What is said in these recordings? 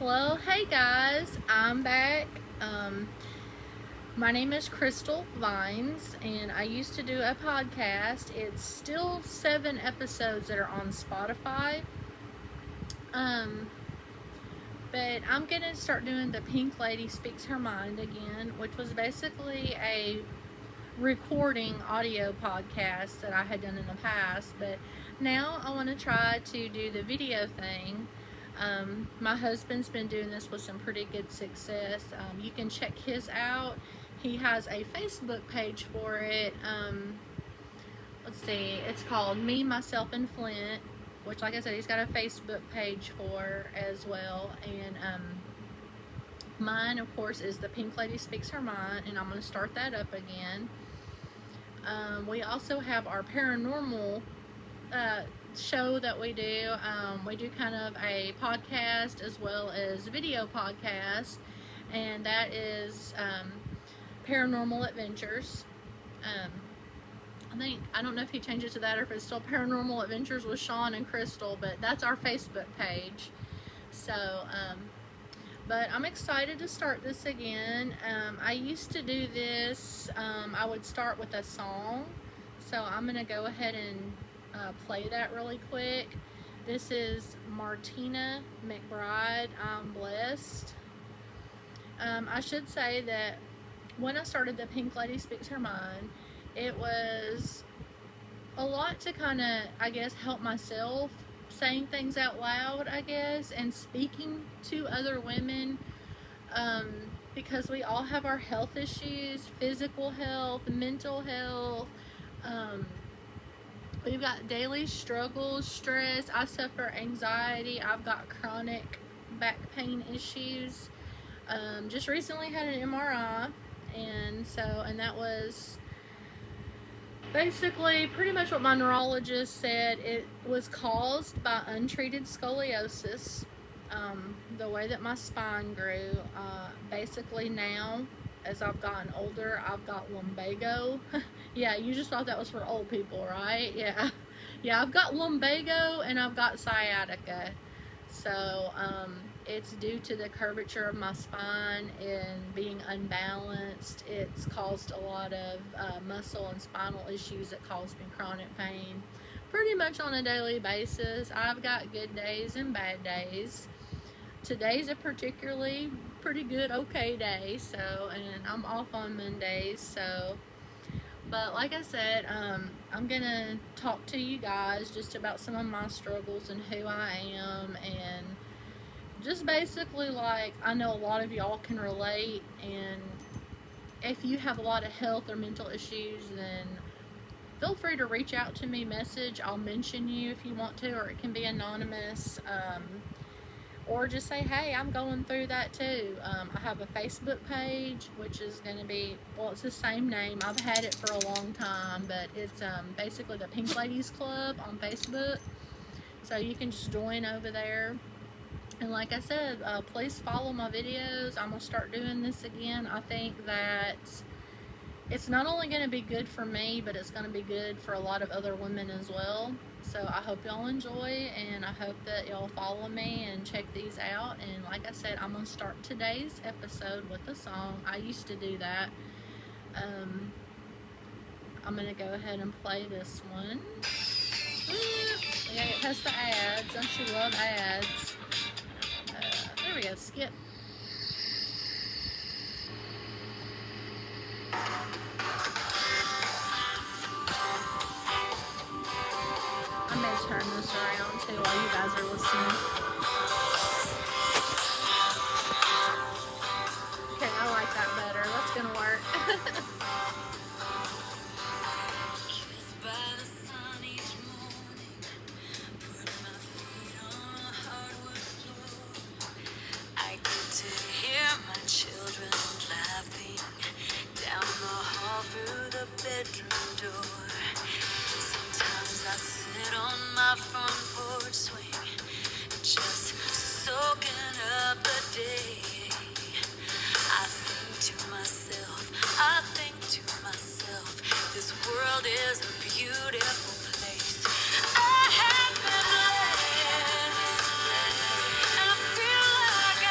Well, hey guys, I'm back. My name is Crystal Vines, and I used to do a podcast. It's still 7 episodes that are on Spotify. Um, but I'm gonna start doing the Pink Lady Speaks Her Mind again, which was basically a recording audio podcast that I had done in the past. But now I want to try to do the video thing. My husband's been doing this with some pretty good success. You can check his out. He has a Facebook page for it. Let's see, it's called Me, Myself, and Flint, which, like I said, he's got a Facebook page for as well. And mine, of course, is the Pink Lady Speaks Her Mind, and I'm going to start that up again. We also have our paranormal show that we do. We do kind of a podcast as well as video podcast, and that is Paranormal Adventures. I don't know if he changed it to that or if it's still Paranormal Adventures with Sean and Crystal, but that's our Facebook page. So, but I'm excited to start this again. I used to do this, I would start with a song. So I'm going to go ahead and play that really quick. This is Martina McBride, I'm Blessed. I should say that when I started the Pink Lady Speaks Her Mind, it was a lot to kind of, I guess, help myself saying things out loud, I guess, and speaking to other women, because we all have our health issues, physical health, mental health. We've got daily struggles, stress. I suffer anxiety. I've got chronic back pain issues. Just recently had an MRI, and that was basically pretty much what my neurologist said. It was caused by untreated scoliosis. The way that my spine grew, basically now, as I've gotten older, I've got lumbago. Yeah, you just thought that was for old people, right? Yeah. Yeah, I've got lumbago and I've got sciatica. So, it's due to the curvature of my spine and being unbalanced. It's caused a lot of muscle and spinal issues that cause me chronic pain pretty much on a daily basis. I've got good days and bad days. Today's a particularly pretty good, okay day, so, and I'm off on Mondays, so, but like I said, I'm gonna talk to you guys just about some of my struggles and who I am, and just basically, like, I know a lot of y'all can relate, and if you have a lot of health or mental issues, then feel free to reach out to me, message, I'll mention you if you want to, or it can be anonymous, or just say, hey, I'm going through that too. I have a Facebook page, which is going to be, well, it's the same name. I've had it for a long time, but it's basically the Pink Ladies Club on Facebook. So you can just join over there. And like I said, please follow my videos. I'm going to start doing this again. I think that it's not only going to be good for me, but it's going to be good for a lot of other women as well. So I hope y'all enjoy, and I hope that y'all follow me and check these out. And like I said, I'm going to start today's episode with a song. I used to do that. I'm going to go ahead and play this one. Yeah, it has the ads. Don't you love ads? There we go. Skip. I may turn this around too while you guys are listening. Okay, I like that better. That's gonna work. Children laughing down the hall through the bedroom door. Sometimes I sit on my front porch swing, just soaking up the day. I think to myself, this world is a beautiful place. I have been blessed, and I feel like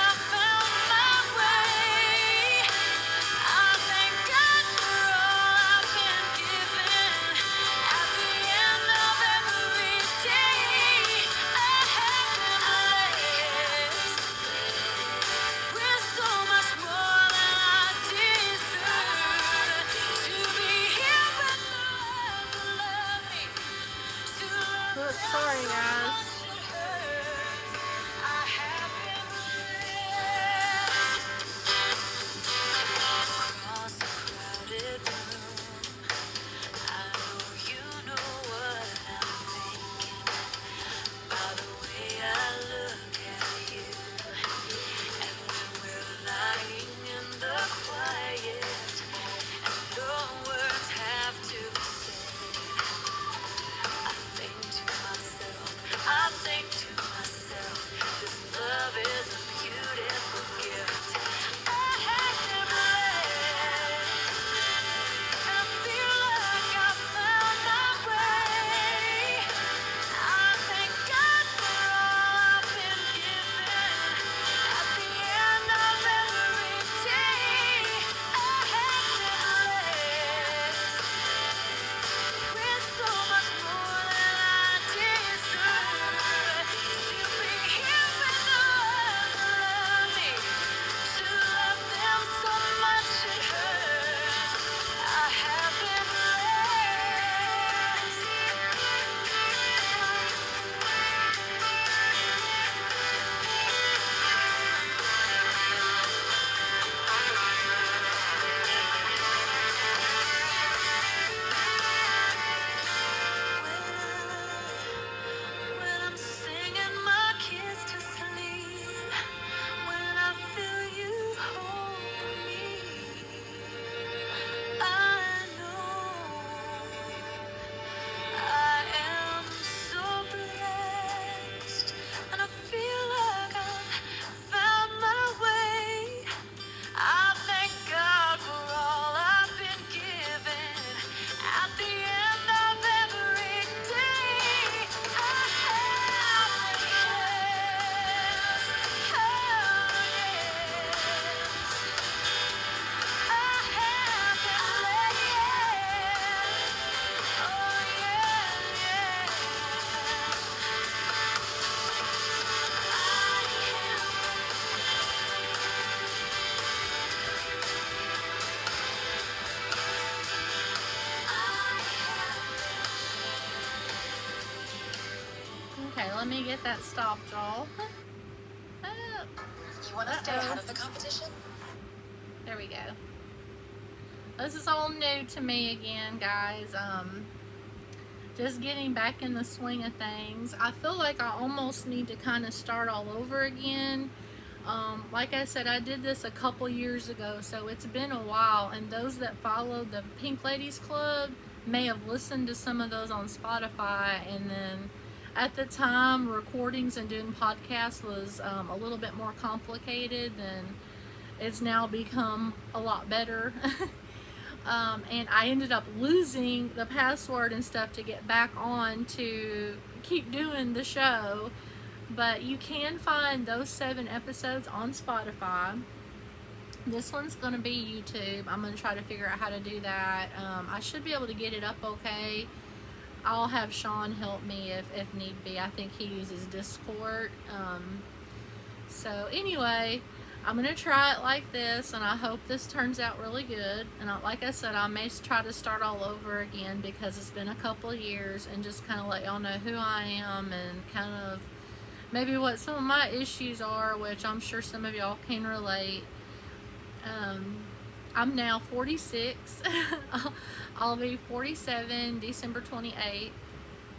Okay, let me get that stopped, y'all. You want to stay ahead of the competition? There we go. This is all new to me again, guys. Just getting back in the swing of things. I feel like I almost need to kind of start all over again. Like I said, I did this a couple years ago, so it's been a while, and those that follow the Pink Ladies Club may have listened to some of those on Spotify, and then at the time, recordings and doing podcasts was a little bit more complicated, and it's now become a lot better. And I ended up losing the password and stuff to get back on to keep doing the show. But you can find those 7 episodes on Spotify. This one's going to be YouTube. I'm going to try to figure out how to do that. I should be able to get it up okay. I'll have Sean help me if need be. I think he uses Discord. So anyway, I'm going to try it like this, and I hope this turns out really good. And like I said, I may try to start all over again because it's been a couple of years, and just kind of let y'all know who I am and kind of maybe what some of my issues are, which I'm sure some of y'all can relate. I'm now 46. I'll be 47 December 28th.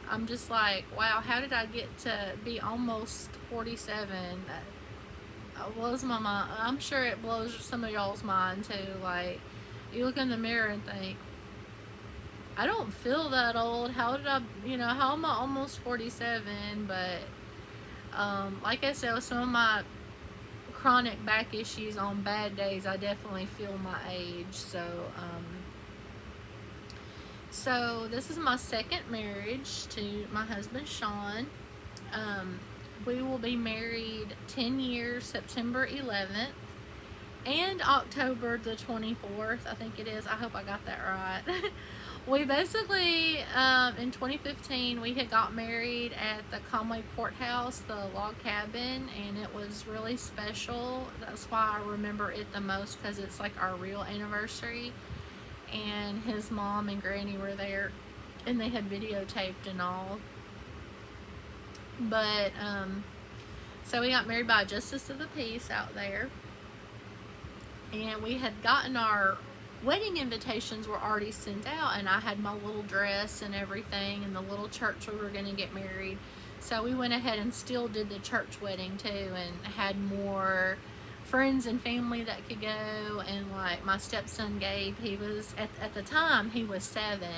I'm just like, wow, how did I get to be almost 47? That blows my mind. I'm sure it blows some of y'all's mind too. Like, you look in the mirror and think, I don't feel that old. How did I, how am I almost 47? But like I said, with some of my chronic back issues on bad days, I definitely feel my age. So this is my second marriage to my husband Sean. We will be married 10 years September 11th and October the 24th, I think it is. I hope I got that right. We basically, in 2015, we had got married at the Conway Courthouse, the log cabin, and it was really special. That's why I remember it the most, because it's like our real anniversary. And his mom and granny were there, and they had videotaped and all. But, so we got married by a justice of the peace out there. And we had gotten our wedding invitations were already sent out, and I had my little dress and everything, and the little church we were going to get married. So we went ahead and still did the church wedding too, and had more friends and family that could go. And like my stepson Gabe, he was at the time he was 7,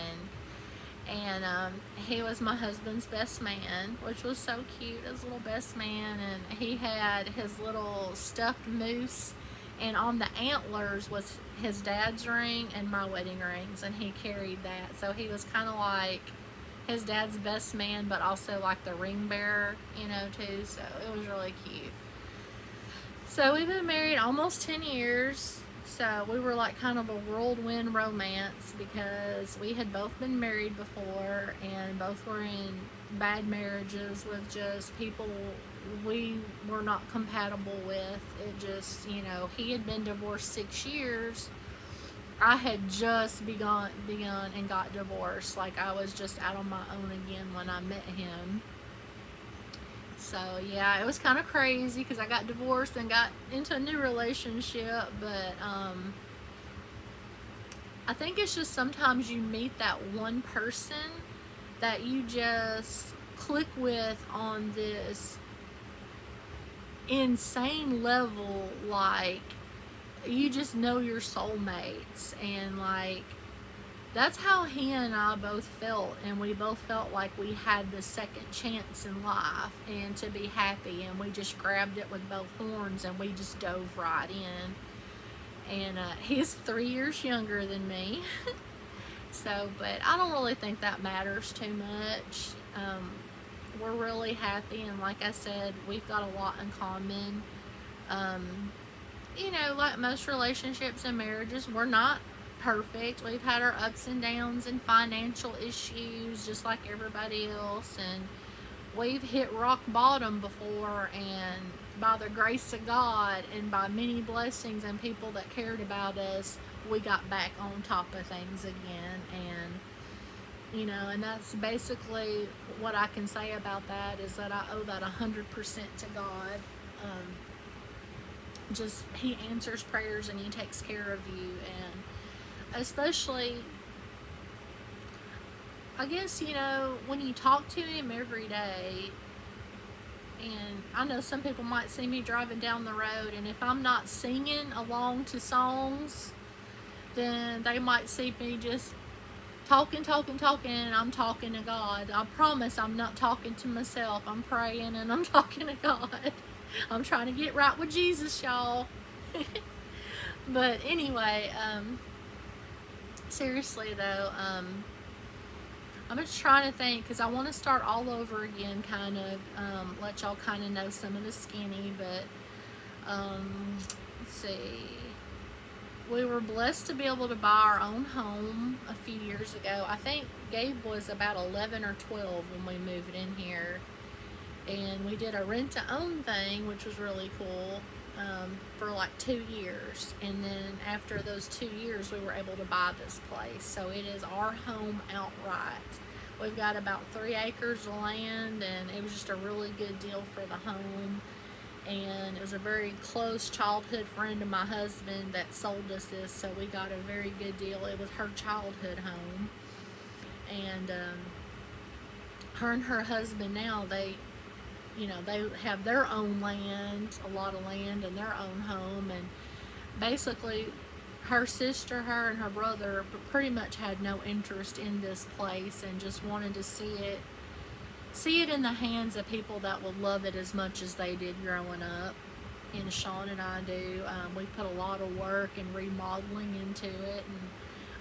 and he was my husband's best man, which was so cute, his little best man. And he had his little stuffed moose, and on the antlers was his dad's ring and my wedding rings, and he carried that. So he was kind of like his dad's best man, but also like the ring bearer, too. So it was really cute. So we've been married almost 10 years. So we were like kind of a whirlwind romance, because we had both been married before, and both were in bad marriages with just people we were not compatible with. It just, he had been divorced 6 years. I had just begun and got divorced. Like, I was just out on my own again when I met him. So yeah, it was kind of crazy, because I got divorced and got into a new relationship. But I think it's just sometimes you meet that one person that you just click with on this insane level. Like, you just know your soulmates, and like, that's how he and I both felt. And we both felt like we had the second chance in life and to be happy, and we just grabbed it with both horns and we just dove right in. And he's 3 years younger than me. So, but I don't really think that matters too much. We're really happy, and like I said, we've got a lot in common. Like most relationships and marriages, we're not perfect. We've had our ups and downs and financial issues just like everybody else, and we've hit rock bottom before, and by the grace of God and by many blessings and people that cared about us, we got back on top of things again. And And that's basically what I can say about that, is that I owe that 100% to God. Um, just He answers prayers and He takes care of you, and especially, I guess, when you talk to Him every day. And I know some people might see me driving down the road, and if I'm not singing along to songs, then they might see me just talking, talking, talking, and I'm talking to God. I promise I'm not talking to myself. I'm praying and I'm talking to God. I'm trying to get right with Jesus, y'all. But anyway, seriously though, I'm just trying to think, because I want to start all over again, kind of, let y'all kind of know some of the skinny, but, let's see. We were blessed to be able to buy our own home a few years ago. I think Gabe was about 11 or 12 when we moved in here. And we did a rent-to-own thing, which was really cool, for like 2 years. And then after those 2 years, we were able to buy this place. So it is our home outright. We've got about 3 acres of land, and it was just a really good deal for the home. And it was a very close childhood friend of my husband that sold us this, so we got a very good deal. It was her childhood home. And her and her husband now, they have their own land, a lot of land, and their own home. And basically, her sister, her and her brother pretty much had no interest in this place and just wanted to see it in the hands of people that would love it as much as they did growing up. And Sean and I do. We've put a lot of work and remodeling into it, and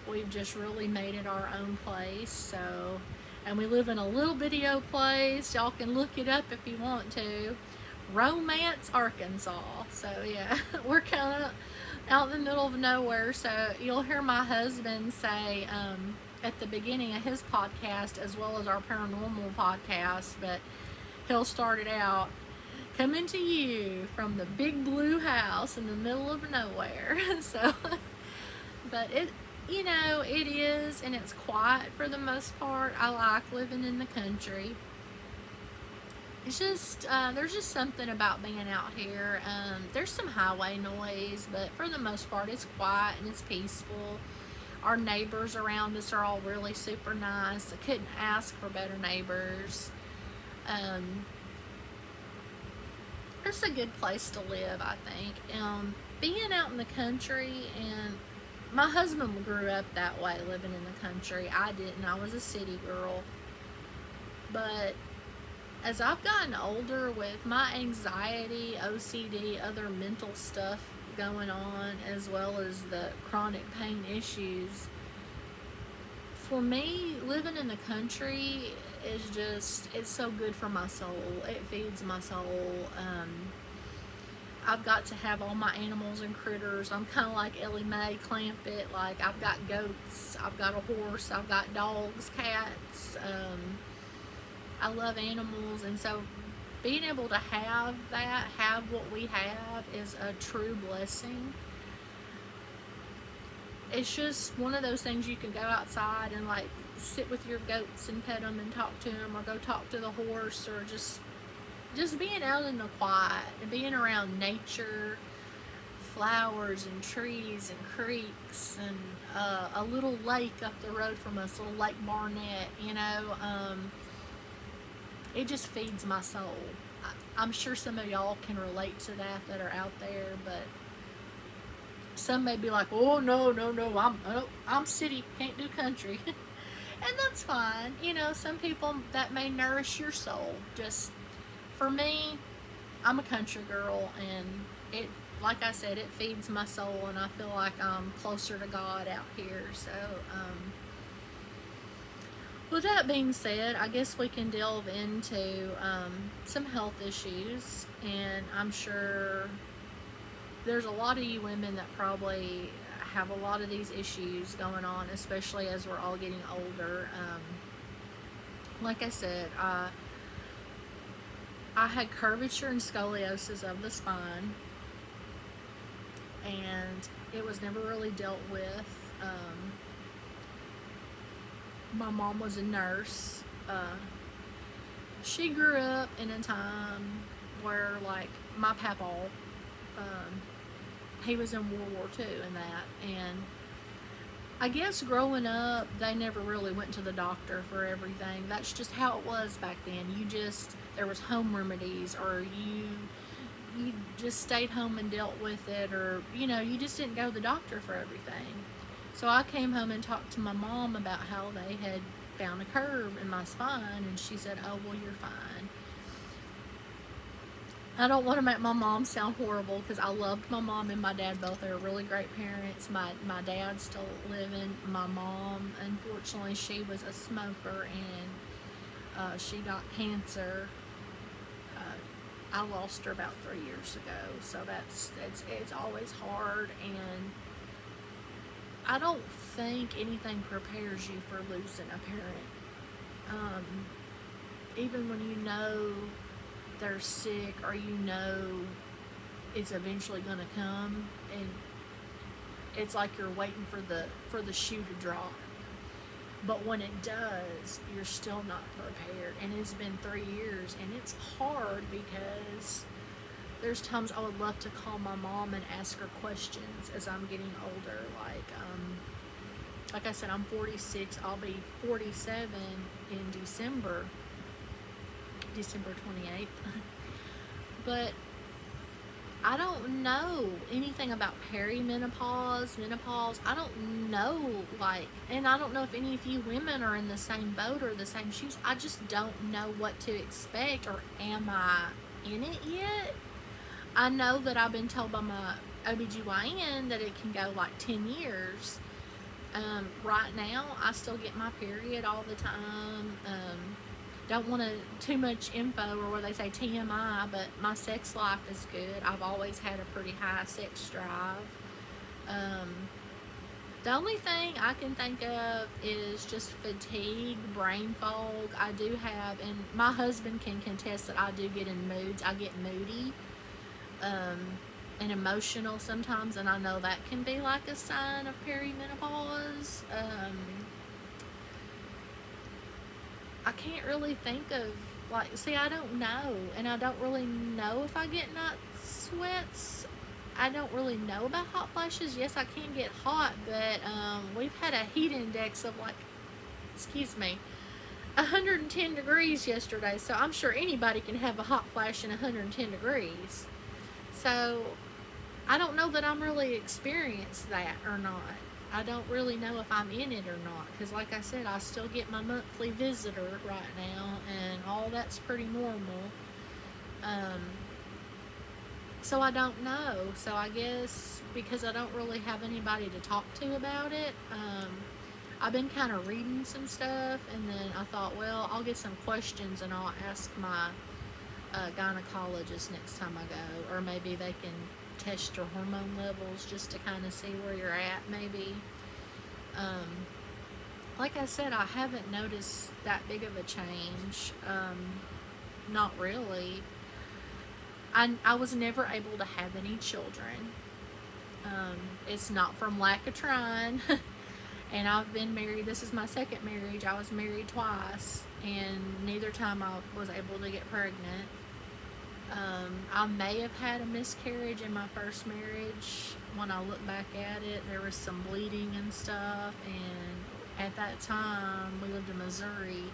we've just really made it our own place. So, and we live in a little video place. Y'all can look it up if you want to. Romance, Arkansas. So yeah, we're kind of out in the middle of nowhere. So you'll hear my husband say, at the beginning of his podcast, as well as our paranormal podcast, but he'll start it out, coming to you from the big blue house in the middle of nowhere. So, but it is, and it's quiet for the most part. I like living in the country. It's just, there's just something about being out here. There's some highway noise, but for the most part, it's quiet and it's peaceful. Our neighbors around us are all really super nice. I couldn't ask for better neighbors. It's a good place to live, I think. Being out in the country, and my husband grew up that way, living in the country. I didn't. I was a city girl. But as I've gotten older, with my anxiety, OCD, other mental stuff going on, as well as the chronic pain issues, for me, living in the country is just, it's so good for my soul. It feeds my soul. I've got to have all my animals and critters. I'm kind of like Ellie Mae Clampett. Like, I've got goats, I've got a horse, I've got dogs, cats. I love animals, and so being able to have what we have, is a true blessing. It's just one of those things you can go outside and like sit with your goats and pet them and talk to them, or go talk to the horse, or just being out in the quiet and being around nature, flowers and trees and creeks, and a little lake up the road from us, little Lake Barnett, it just feeds my soul. I'm sure some of y'all can relate to that are out there, but some may be like, oh, no, I'm city, can't do country. And that's fine. Some people, that may nourish your soul. Just, for me, I'm a country girl, and it, like I said, it feeds my soul, and I feel like I'm closer to God out here. So, with that being said, I guess we can delve into some health issues, and I'm sure there's a lot of you women that probably have a lot of these issues going on, especially as we're all getting older. Like I said, I had curvature and scoliosis of the spine, and it was never really dealt with. My mom was a nurse. She grew up in a time where, like, my papa, um, he was in World War II and that, and I guess growing up, they never really went to the doctor for everything. That's just how it was back then. There was home remedies, or you just stayed home and dealt with it, or, you just didn't go to the doctor for everything. So I came home and talked to my mom about how they had found a curve in my spine, and she said, "Oh, well, you're fine." I don't want to make my mom sound horrible, because I loved my mom and my dad both. They were really great parents. My dad's still living. My mom, unfortunately, she was a smoker, and she got cancer. I lost her about 3 years ago, so it's always hard, and I don't think anything prepares you for losing a parent. Even when you know they're sick, or it's eventually going to come, and it's like you're waiting for the shoe to drop. But when it does, you're still not prepared. And it's been 3 years, and it's hard, because there's times I would love to call my mom and ask her questions as I'm getting older. Like I said, I'm 46. I'll be 47 in December 28th. But I don't know anything about perimenopause, menopause. I don't know, and I don't know if any of you women are in the same boat or the same shoes. I just don't know what to expect, or am I in it yet? I know that I've been told by my OBGYN that it can go like 10 years. Right now, I still get my period all the time. Don't want too much info, or what they say, TMI, but my sex life is good. I've always had a pretty high sex drive. The only thing I can think of is just fatigue, brain fog. I do have, and my husband can contest that I do get in moods. I get moody and emotional sometimes, and I know that can be like a sign of perimenopause. I can't really think of, I don't know, and I don't really know if I get night sweats. I don't really know about hot flashes. Yes, I can get hot, but we've had a heat index of 110 degrees yesterday, so I'm sure anybody can have a hot flash in 110 degrees. So I don't know that I'm really experienced that or not. I don't really know if I'm in it or not, because like I said, I still get my monthly visitor right now, and all that's pretty normal. So I don't know. So I guess because I don't really have anybody to talk to about it, I've been kind of reading some stuff, and then I thought, well, I'll get some questions and I'll ask my gynecologist next time I go, or maybe they can test your hormone levels just to kind of see where you're at, maybe. Like I said, I haven't noticed that big of a change. Not really. I was never able to have any children. It's not from lack of trying. And I've been married. This is my second marriage. I was married twice, and neither time I was able to get pregnant. I may have had a miscarriage in my first marriage. When I look back at it, there was some bleeding and stuff, and at that time we lived in Missouri,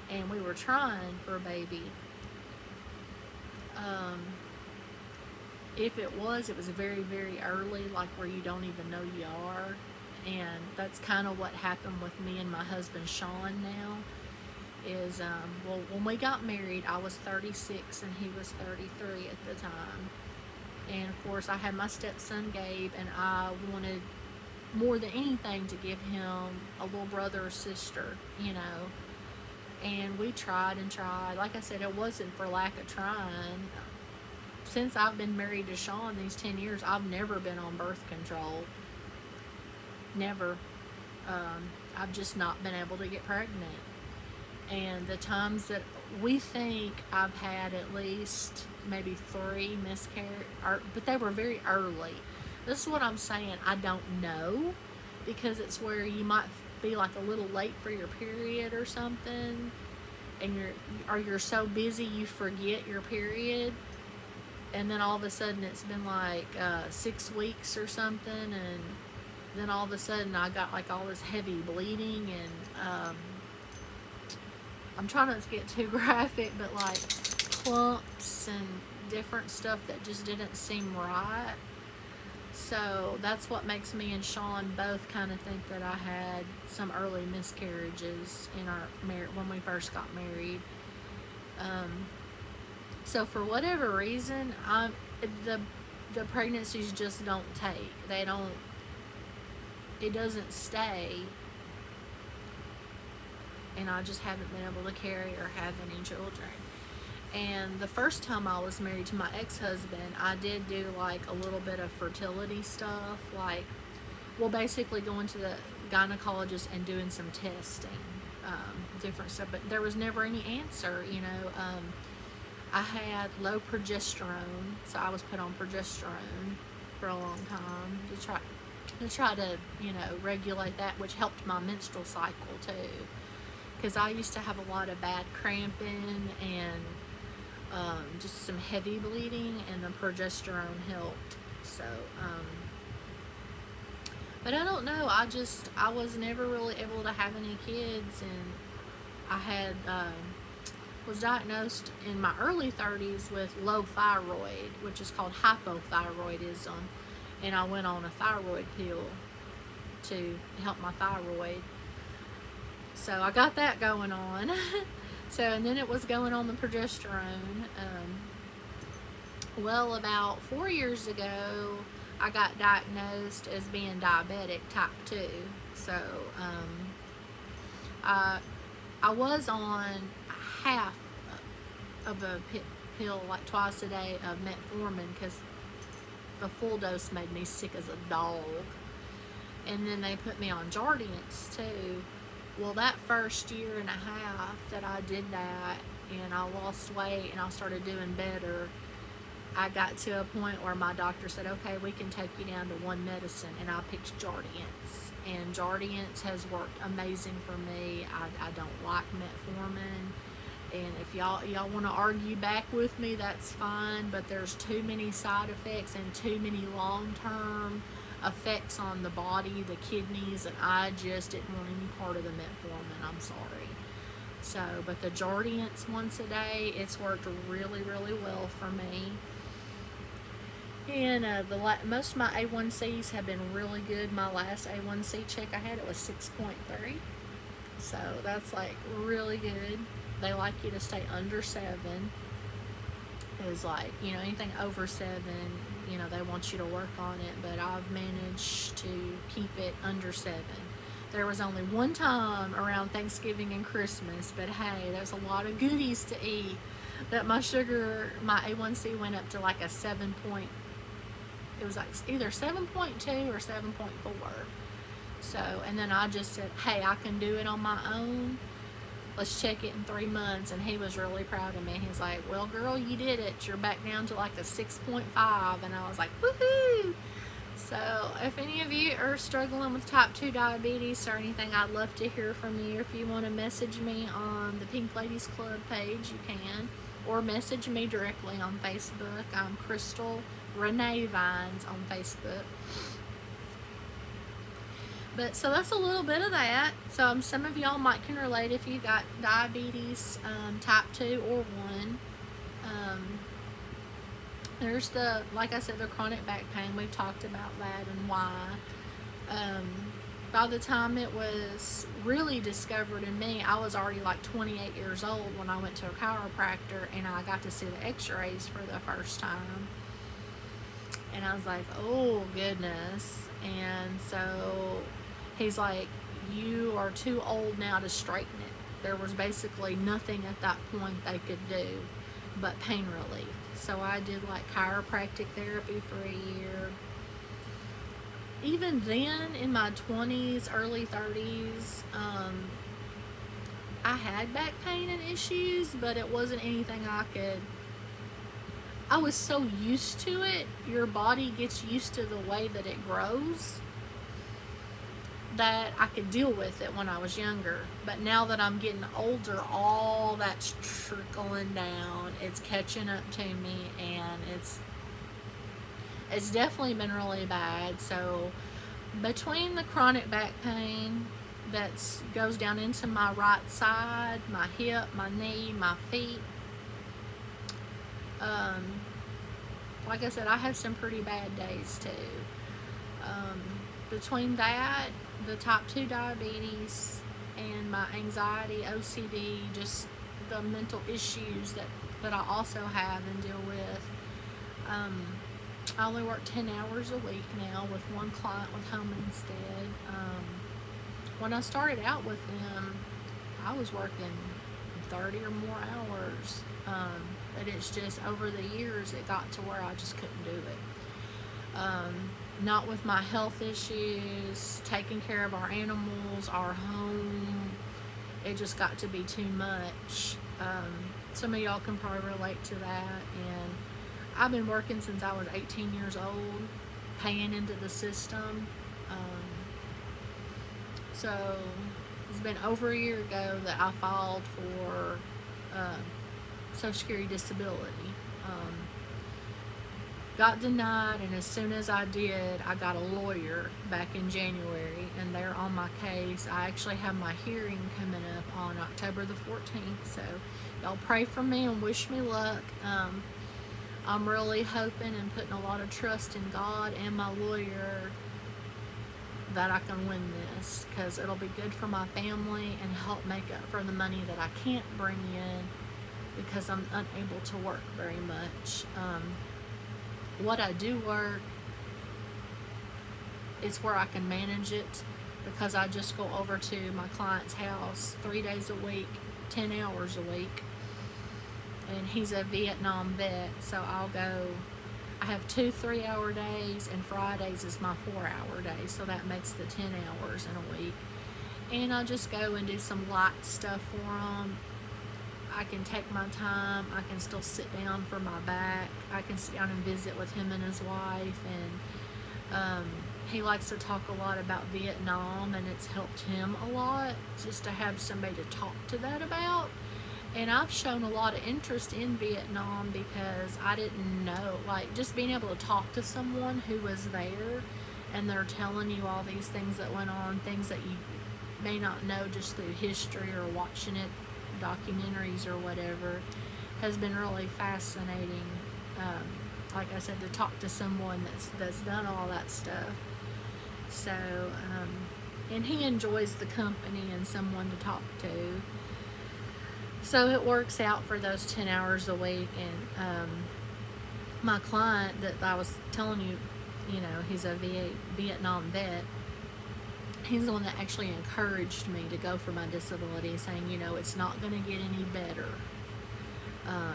and we were trying for a baby. If it was very, very early, like where you don't even know you are. And that's kind of what happened with me and my husband Sean now. Is, when we got married, I was 36 and he was 33 at the time. And of course, I had my stepson Gabe, and I wanted more than anything to give him a little brother or sister, And we tried and tried. Like I said, it wasn't for lack of trying. Since I've been married to Sean these 10 years, I've never been on birth control. Never. I've just not been able to get pregnant. And the times that we think I've had at least maybe 3 miscarriages, but they were very early. This is what I'm saying. I don't know, because it's where you might be like a little late for your period or something, and you're so busy you forget your period, and then all of a sudden it's been like 6 weeks or something, and then all of a sudden I got like all this heavy bleeding, and I'm trying not to get too graphic, but like clumps and different stuff that just didn't seem right. So that's what makes me and Sean both kind of think that I had some early miscarriages in our when we first got married. So for whatever reason, the pregnancies just don't take. It doesn't stay, and I just haven't been able to carry or have any children. And the first time I was married to my ex-husband, I did do like a little bit of fertility stuff, like, well, basically going to the gynecologist and doing some testing, different stuff, but there was never any answer, you know. I had low progesterone, so I was put on progesterone for a long time to try to, you know, regulate that, which helped my menstrual cycle too, because I used to have a lot of bad cramping and just some heavy bleeding, and the progesterone helped. So but I don't know, I was never really able to have any kids, and I had was diagnosed in my early 30s with low thyroid, which is called hypothyroidism, and I went on a thyroid pill to help my thyroid. So I got that going on. So, and then it was going on the progesterone. Well, about 4 years ago, I got diagnosed as being diabetic type 2. So, I was on half of a pill, like twice a day, of metformin, because the full dose made me sick as a dog. And then they put me on Jardiance too. Well, that first year and a half that I did that, and I lost weight and I started doing better, I got to a point where my doctor said, okay, we can take you down to one medicine, and I picked Jardiance. And Jardiance has worked amazing for me. I don't like metformin, and if y'all want to argue back with me, that's fine, but there's too many side effects and too many long-term effects on the body, the kidneys, and I just didn't want any part of the metformin. I'm sorry. So, but the Jardiance once a day, it's worked really, really well for me. And most of my A1Cs have been really good. My last A1C check I had, it was 6.3. So that's like really good. They like you to stay under 7. It was like, you know, anything over 7, you know, they want you to work on it, but I've managed to keep it under 7. There was only one time around Thanksgiving and Christmas, but hey, there's a lot of goodies to eat, that my A1C went up to like a 7 point, it was like either 7.2 or 7.4. So, and then I just said, hey, I can do it on my own. Let's check it in 3 months. And he was really proud of me. He's like, well, girl, you did it. You're back down to like a 6.5. And I was like, woohoo! So if any of you are struggling with type 2 diabetes or anything, I'd love to hear from you. If you want to message me on the Pink Ladies Club page, you can. Or message me directly on Facebook. I'm Crystal Renee Vines on Facebook. But so that's a little bit of that. So some of y'all might can relate if you got diabetes type 2 or 1. There's like I said, the chronic back pain. We've talked about that and why. By the time it was really discovered in me, I was already like 28 years old when I went to a chiropractor and I got to see the x-rays for the first time. And I was like, oh goodness. And so he's like, you are too old now to straighten it. There was basically nothing at that point they could do but pain relief. So I did like chiropractic therapy for a year. Even then, in my 20s, early 30s, I had back pain and issues, but it wasn't anything I was so used to it. Your body gets used to the way that it grows that I could deal with it when I was younger. But now that I'm getting older, all that's trickling down. It's catching up to me, and it's definitely been really bad. So between the chronic back pain that goes down into my right side, my hip, my knee, my feet, like I said, I have some pretty bad days too. Between that, the type 2 diabetes, and my anxiety, OCD, just the mental issues that I also have and deal with. I only work 10 hours a week now with one client with Home Instead. When I started out with them, I was working 30 or more hours. But it's just over the years it got to where I just couldn't do it. Not with my health issues, taking care of our animals, our home. It just got to be too much. Some of y'all can probably relate to that. And I've been working since I was 18 years old, paying into the system. So it's been over a year ago that I filed for Social Security disability. Got denied, and as soon as I did, I got a lawyer back in January, and they're on my case. I actually have my hearing coming up on October the 14th, so y'all pray for me and wish me luck. I'm really hoping and putting a lot of trust in God and my lawyer that I can win this, because it'll be good for my family and help make up for the money that I can't bring in because I'm unable to work very much. What I do work, it's where I can manage it, because I just go over to my client's house 3 days a week, 10 hours a week, and he's a Vietnam vet, so I'll go. I have 2 3-hour days, and Fridays is my 4-hour day, so that makes the 10 hours in a week. And I'll just go and do some light stuff for him. I can take my time. I can still sit down for my back. I can sit down and visit with him and his wife. And he likes to talk a lot about Vietnam, and it's helped him a lot just to have somebody to talk to that about. And I've shown a lot of interest in Vietnam because I didn't know, like, just being able to talk to someone who was there and they're telling you all these things that went on, things that you may not know just through history or watching it, documentaries or whatever, has been really fascinating. Like I said, to talk to someone that's done all that stuff. So, and he enjoys the company and someone to talk to. So it works out for those 10 hours a week. And my client that I was telling you, he's a Vietnam vet. He's the one that actually encouraged me to go for my disability, saying, it's not going to get any better.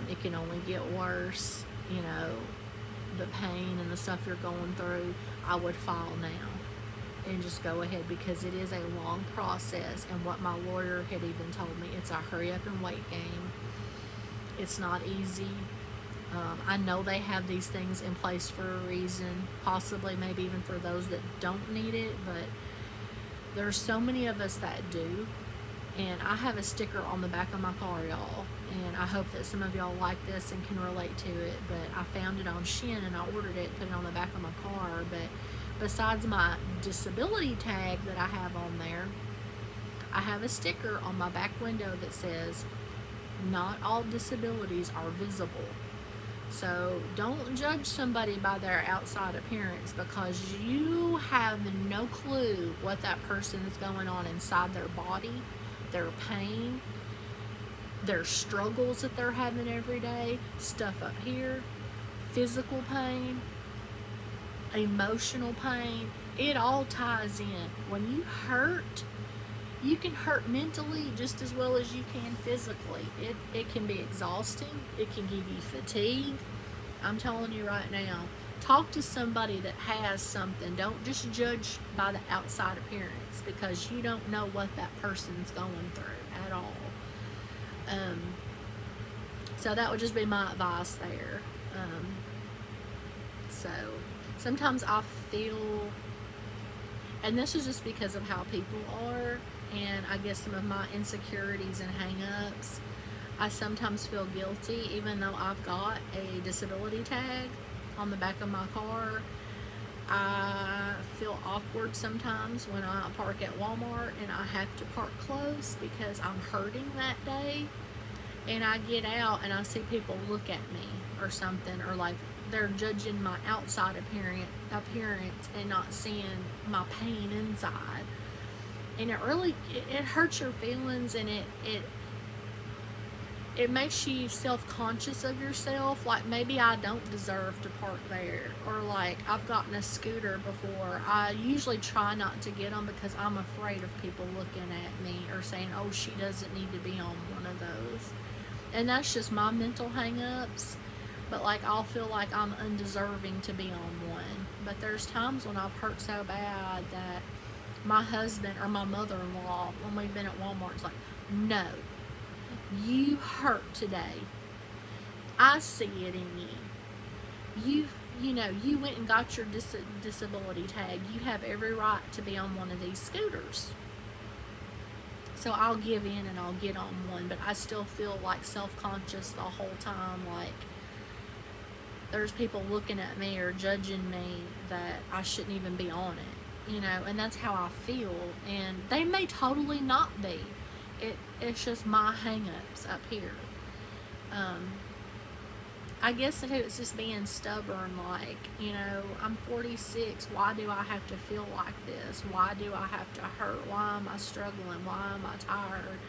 It can only get worse. The pain and the stuff you're going through, I would file now and just go ahead, because it is a long process. And what my lawyer had even told me, it's a hurry up and wait game. It's not easy. I know they have these things in place for a reason, possibly maybe even for those that don't need it, but there's so many of us that do. And I have a sticker on the back of my car, y'all, and I hope that some of y'all like this and can relate to it. But I found it on Shein and I ordered it, put it on the back of my car. But besides my disability tag that I have on there, I have a sticker on my back window that says, "Not all disabilities are visible." So don't judge somebody by their outside appearance, because you have no clue what that person is going on inside their body, their pain, their struggles that they're having every day, stuff up here, physical pain, emotional pain. It all ties in. When you hurt, you can hurt mentally just as well as you can physically. It can be exhausting. It can give you fatigue. I'm telling you right now, talk to somebody that has something. Don't just judge by the outside appearance, because you don't know what that person's going through at all. So that would just be my advice there. So sometimes I feel And this is just because of how people are, and I guess some of my insecurities and hang-ups. I sometimes feel guilty even though I've got a disability tag on the back of my car. I feel awkward sometimes when I park at Walmart and I have to park close because I'm hurting that day, and I get out and I see people look at me or something, or like they're judging my outside appearance and not seeing my pain inside, and it hurts your feelings, and it makes you self-conscious of yourself. Like, maybe I don't deserve to park there, or like I've gotten a scooter before. I usually try not to get them because I'm afraid of people looking at me or saying, oh, she doesn't need to be on one of those. And that's just my mental hang-ups. But like, I'll feel like I'm undeserving to be on one. But there's times when I've hurt so bad that my husband or my mother-in-law, when we've been at Walmart, is like, no, you hurt today. I see it in you. You went and got your disability tag. You have every right to be on one of these scooters. So I'll give in and I'll get on one, but I still feel like self-conscious the whole time. Like, there's people looking at me or judging me that I shouldn't even be on it, and that's how I feel. And they may totally not be. It's just my hang-ups up here. I guess it's just being stubborn. Like, I'm 46. Why do I have to feel like this? Why do I have to hurt? Why am I struggling? Why am I tired?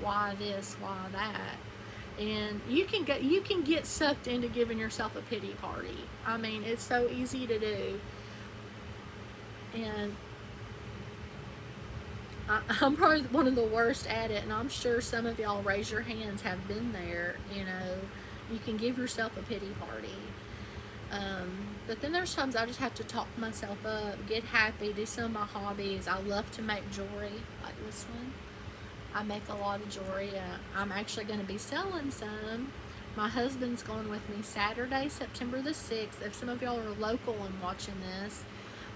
Why this? Why that? And you can get sucked into giving yourself a pity party. I mean, it's so easy to do. And I'm probably one of the worst at it, and I'm sure some of y'all raise your hands have been there. You can give yourself a pity party. But then there's times I just have to talk myself up, get happy, do some of my hobbies. I love to make jewelry, like this one. I make a lot of jewelry. I'm actually going to be selling some. My husband's going with me Saturday, September the 6th. If some of y'all are local and watching this,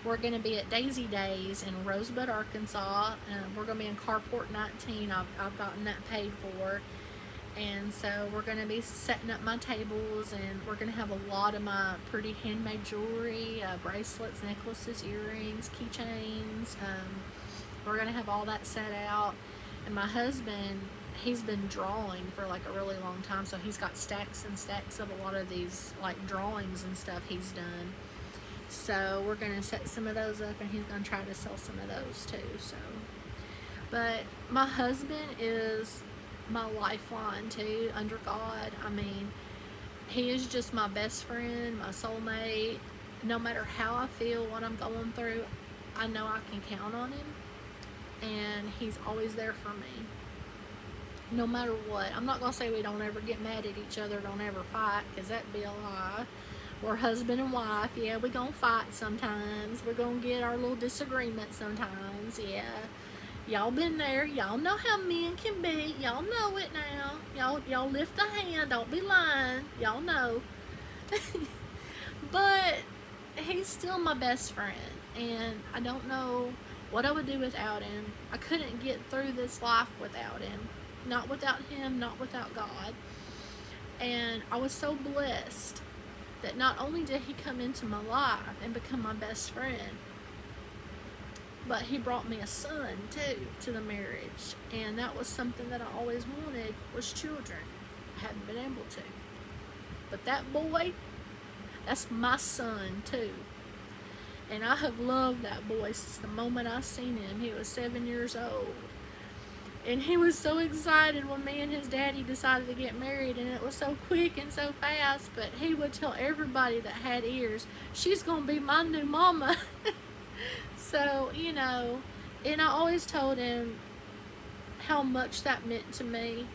we're going to be at Daisy Days in Rosebud, Arkansas. We're going to be in Carport 19. I've gotten that paid for. And so we're going to be setting up my tables, and we're going to have a lot of my pretty handmade jewelry, bracelets, necklaces, earrings, keychains. We're going to have all that set out. And my husband, he's been drawing for like a really long time, so he's got stacks and stacks of a lot of these like drawings and stuff he's done. So we're going to set some of those up, and he's going to try to sell some of those too. So, but my husband is my lifeline too, under God. I mean, he is just my best friend, my soulmate. No matter how I feel, what I'm going through, I know I can count on him, and he's always there for me, no matter what. I'm not going to say we don't ever get mad at each other, don't ever fight, because that'd be a lie. We're husband and wife. Yeah, we're going to fight sometimes. We're going to get our little disagreements sometimes. Yeah. Y'all been there. Y'all know how men can be. Y'all know it now. Y'all lift a hand. Don't be lying. Y'all know. But he's still my best friend, and I don't know what I would do without him. I couldn't get through this life without him. Not without him, not without God. And I was so blessed that not only did he come into my life and become my best friend, but he brought me a son too to the marriage. And that was something that I always wanted, was children. I hadn't been able to. But that boy, that's my son too. And I have loved that boy since the moment I seen him. He was 7 years old. And he was so excited when me and his daddy decided to get married, and it was so quick and so fast. But he would tell everybody that had ears, she's going to be my new mama. So, and I always told him how much that meant to me,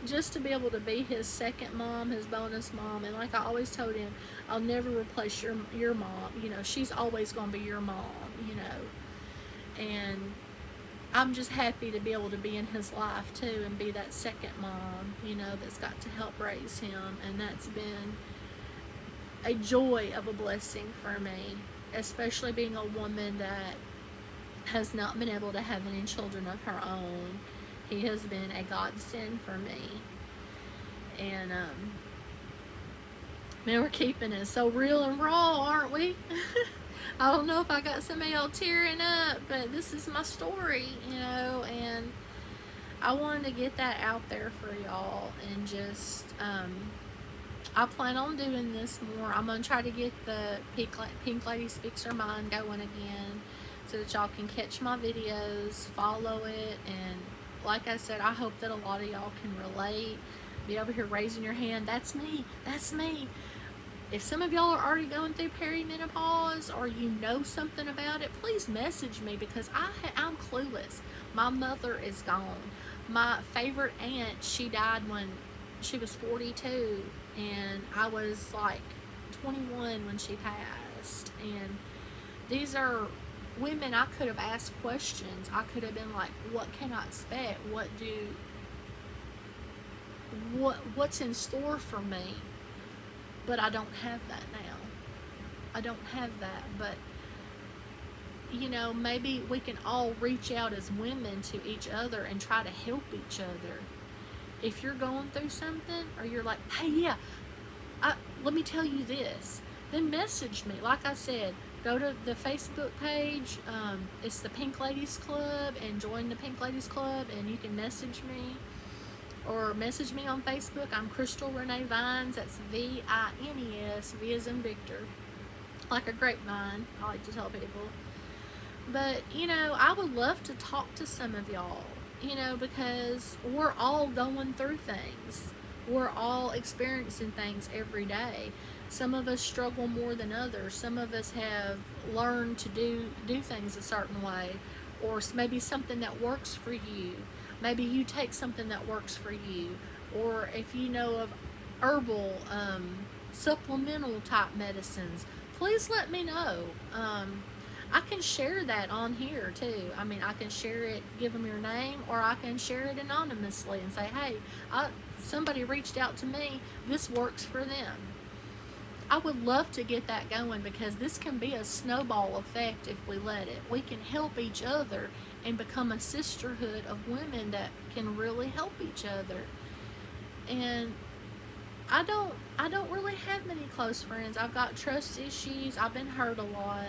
just to be able to be his second mom, his bonus mom. And like I always told him, I'll never replace your mom. She's always going to be your mom, And I'm just happy to be able to be in his life too, and be that second mom, that's got to help raise him. And that's been a joy of a blessing for me, especially being a woman that has not been able to have any children of her own. He has been a godsend for me. And man, we're keeping it so real and raw, aren't we? I don't know if I got some of y'all tearing up, but this is my story, and I wanted to get that out there for y'all. And just I plan on doing this more. I'm going to try to get the Pink Lady Speaks Her Mind going again, so that y'all can catch my videos, follow it. And like I said, I hope that a lot of y'all can relate. Be over here raising your hand. That's me. That's me. If some of y'all are already going through perimenopause, or you know something about it, please message me, because I'm clueless. My mother is gone. My favorite aunt, she died when she was 42, and I was like 21 when she passed. And these are women I could have asked questions. I could have been like, what can I expect? What's in store for me? But I don't have that now. I don't have that. But maybe we can all reach out as women to each other and try to help each other. If you're going through something, or you're like, hey, yeah, let me tell you this, then message me. Like I said, go to the Facebook page. It's the Pink Ladies Club, and join the Pink Ladies Club, and you can message me. Or message me on Facebook. I'm Crystal Renee Vines. That's Vines. V as in Victor. Like a grapevine, I like to tell people. But, I would love to talk to some of y'all, because we're all going through things. We're all experiencing things every day. Some of us struggle more than others. Some of us have learned to do things a certain way, or maybe something that works for you. Maybe you take something that works for you, or if you know of herbal, supplemental type medicines, please let me know. I can share that on here too. I mean, I can share it, give them your name, or I can share it anonymously and say, hey, somebody reached out to me, this works for them. I would love to get that going, because this can be a snowball effect if we let it. We can help each other and become a sisterhood of women that can really help each other. And I don't really have many close friends. I've got trust issues. I've been hurt a lot.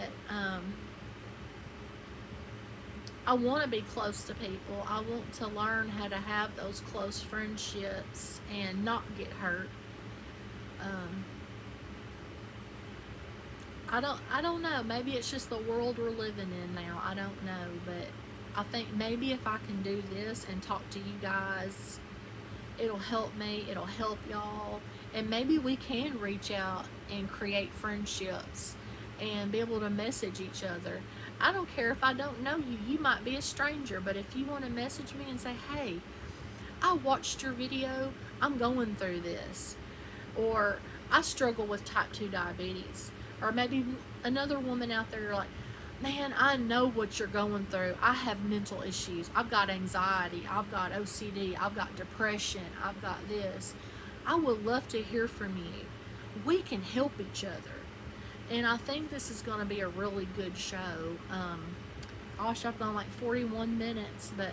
I want to be close to people. I want to learn how to have those close friendships and not get hurt. I don't know. Maybe it's just the world we're living in now. I don't know, but I think maybe if I can do this and talk to you guys, it'll help me, it'll help y'all, and maybe we can reach out and create friendships and be able to message each other. I don't care if I don't know you. You might be a stranger, but if you want to message me and say, hey, I watched your video, I'm going through this, or I struggle with type 2 diabetes, or maybe another woman out there, you're like, man, I know what you're going through. I have mental issues. I've got anxiety. I've got OCD. I've got depression. I've got this. I would love to hear from you. We can help each other. And I think this is going to be a really good show. Gosh, I've gone like 41 minutes, but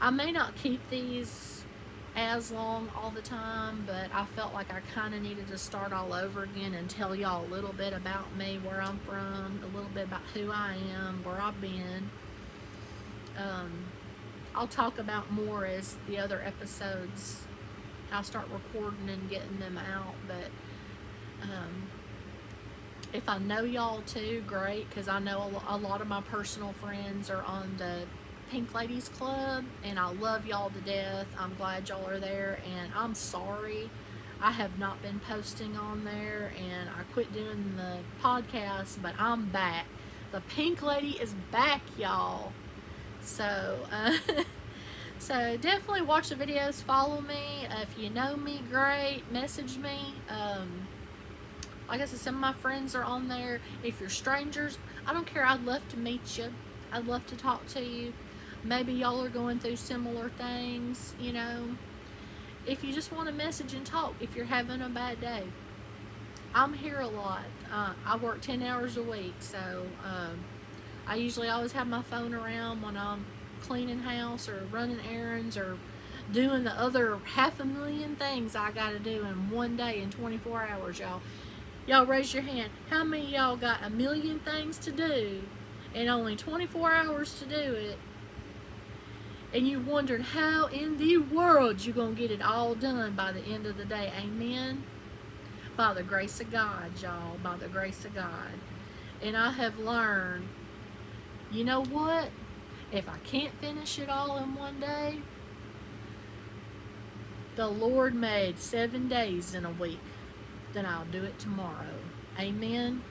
I may not keep these as long all the time, but I felt like I kind of needed to start all over again and tell y'all a little bit about me, where I'm from, a little bit about who I am, where I've been. I'll talk about more as the other episodes, I start recording and getting them out, but if I know y'all too, great, because I know a lot of my personal friends are on the Pink Ladies Club, and I love y'all to death. I'm glad y'all are there, and I'm sorry I have not been posting on there, and I quit doing the podcast, but I'm back. The Pink Lady is back, y'all. So so definitely watch the videos, follow me. If you know me, great, message me. Like I said, some of my friends are on there. If you're strangers, I don't care. I'd love to meet you. I'd love to talk to you. Maybe y'all are going through similar things, If you just want to message and talk, if you're having a bad day, I'm here a lot. I work 10 hours a week, so I usually always have my phone around when I'm cleaning house or running errands or doing the other 500,000 things I gotta do in one day in 24 hours, y'all. Y'all raise your hand. How many of y'all got a million things to do and only 24 hours to do it? And you're wondering how in the world you're going to get it all done by the end of the day. Amen? By the grace of God, y'all. By the grace of God. And I have learned, you know what? If I can't finish it all in one day, the Lord made 7 days in a week. Then I'll do it tomorrow. Amen?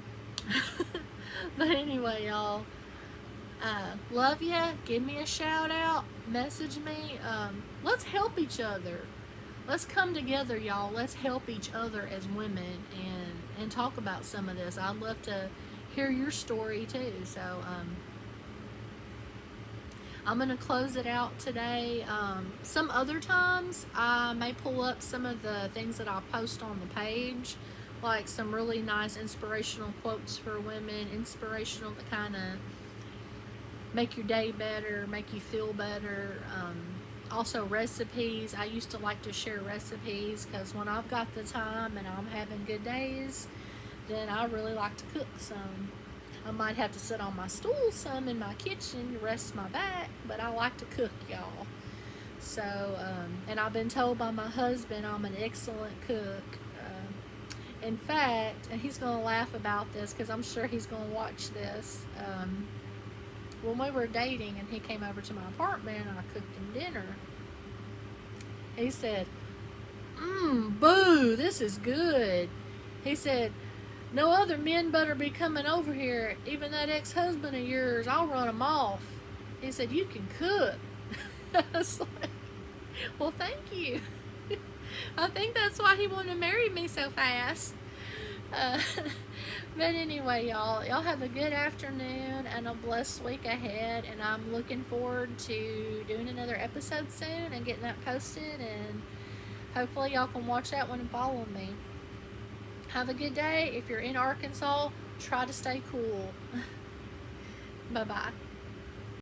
But anyway, y'all. Love ya. Give me a shout out. Message me. Let's help each other. Let's come together, y'all. Let's help each other as women and talk about some of this. I'd love to hear your story too. So I'm gonna close it out today. Some other times I may pull up some of the things that I post on the page, like some really nice inspirational quotes for women, inspirational to kind of make your day better, make you feel better. Also recipes. I used to like to share recipes because when I've got the time and I'm having good days, then I really like to cook some. I might have to sit on my stool some in my kitchen to rest my back, but I like to cook, y'all. So, and I've been told by my husband I'm an excellent cook. In fact, and he's going to laugh about this because I'm sure he's going to watch this. When we were dating and he came over to my apartment and I cooked him dinner, he said, boo, this is good. He said, no other men better be coming over here. Even that ex-husband of yours, I'll run him off. He said, you can cook. I was like, well, thank you. I think that's why he wanted to marry me so fast. But anyway, y'all have a good afternoon and a blessed week ahead, and I'm looking forward to doing another episode soon and getting that posted, and hopefully y'all can watch that one and follow me. Have a good day. If you're in Arkansas, try to stay cool. Bye-bye.